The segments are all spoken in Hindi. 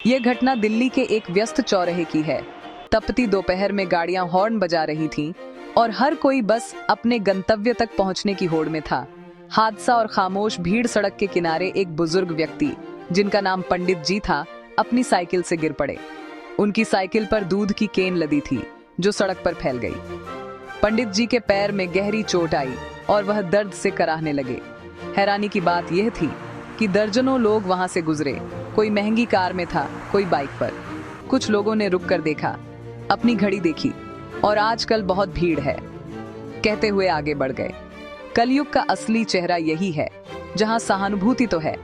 यह घटना दिल्ली के एक व्यस्त चौराहे की है। तपती दोपहर में गाड़ियां हॉर्न बजा रही थीं और हर कोई बस अपने गंतव्य तक पहुंचने की होड़ में था। हादसा और खामोश भीड़ सड़क के किनारे एक बुजुर्ग व्यक्ति, जिनका नाम पंडित जी था, अपनी साइकिल से गिर पड़े। उनकी साइकिल पर दूध की केन लदी थी जो सड़क पर फैल गई। पंडित जी के पैर में गहरी चोट आई और वह दर्द से कराहने लगे। हैरानी की बात यह थी कि दर्जनों लोग वहां से गुजरे। कोई महंगी कार में था, कोई बाइक पर। कुछ लोगों ने रुक कर देखा, अपनी घड़ी देखी और आजकल बहुत भीड़ है कहते हुए आगे बढ़ गए। कलयुग का असली चेहरा यही है, जहां सहानुभूति तो है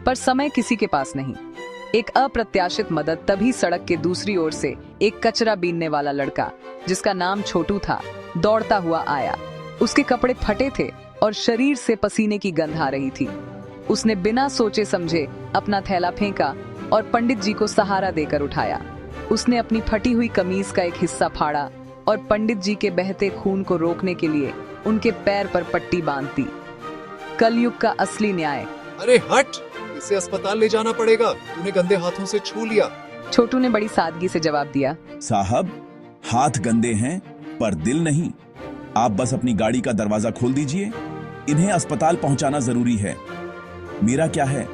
पर समय किसी के पास नहीं। एक अप्रत्याशित मदद तभी सड़क के दूसरी ओर से एक कचरा बीनने वाला लड़का, जिसका नाम छोटू था, दौड़ता हुआ आया। उसके कपड़े फटे थे और शरीर से पसीने की गंध आ रही थी। उसने बिना सोचे समझे अपना थैला फेंका और पंडित जी को सहारा देकर उठाया। उसने अपनी फटी हुई कमीज का एक हिस्सा फाड़ा और पंडित जी के बहते खून को रोकने के लिए उनके पैर पर पट्टी बांध दी। कलयुग का असली न्याय। अरे हट, इसे अस्पताल ले जाना पड़ेगा, तूने गंदे हाथों से छू लिया। छोटू ने बड़ी सादगी से जवाब दिया, साहब, हाथ गंदे हैं पर दिल नहीं। आप बस अपनी गाड़ी का दरवाजा खोल दीजिए। इन्हें अस्पताल पहुंचाना जरूरी है। मेरा क्या है,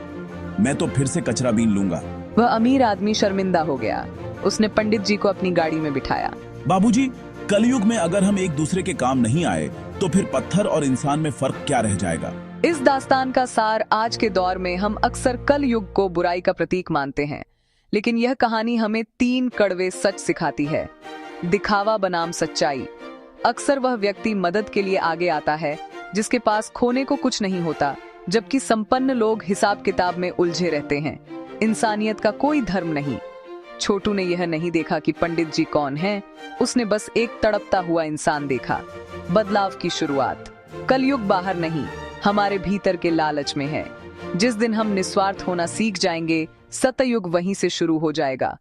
मैं तो फिर से कचरा बीन लूंगा। वह अमीर आदमी शर्मिंदा हो गया। उसने पंडित जी को अपनी गाड़ी में बिठाया। बाबूजी, कलयुग में अगर हम एक दूसरे के काम नहीं आए तो फिर पत्थर और इंसान में फर्क क्या रह जाएगा। इस दास्तान का सार, आज के दौर में हम अक्सर कल युग को बुराई का प्रतीक मानते हैं, लेकिन यह कहानी हमें 3 कड़वे सच सिखाती है। दिखावा बनाम सच्चाई। अक्सर वह व्यक्ति मदद के लिए आगे आता है जिसके पास खोने को कुछ नहीं होता, जबकि संपन्न लोग हिसाब किताब में उलझे रहते हैं। इंसानियत का कोई धर्म नहीं। छोटू ने यह नहीं देखा कि पंडित जी कौन हैं, उसने बस एक तड़पता हुआ इंसान देखा। बदलाव की शुरुआत। कलयुग बाहर नहीं, हमारे भीतर के लालच में है। जिस दिन हम निस्वार्थ होना सीख जाएंगे, सतयुग वहीं से शुरू हो जाएगा।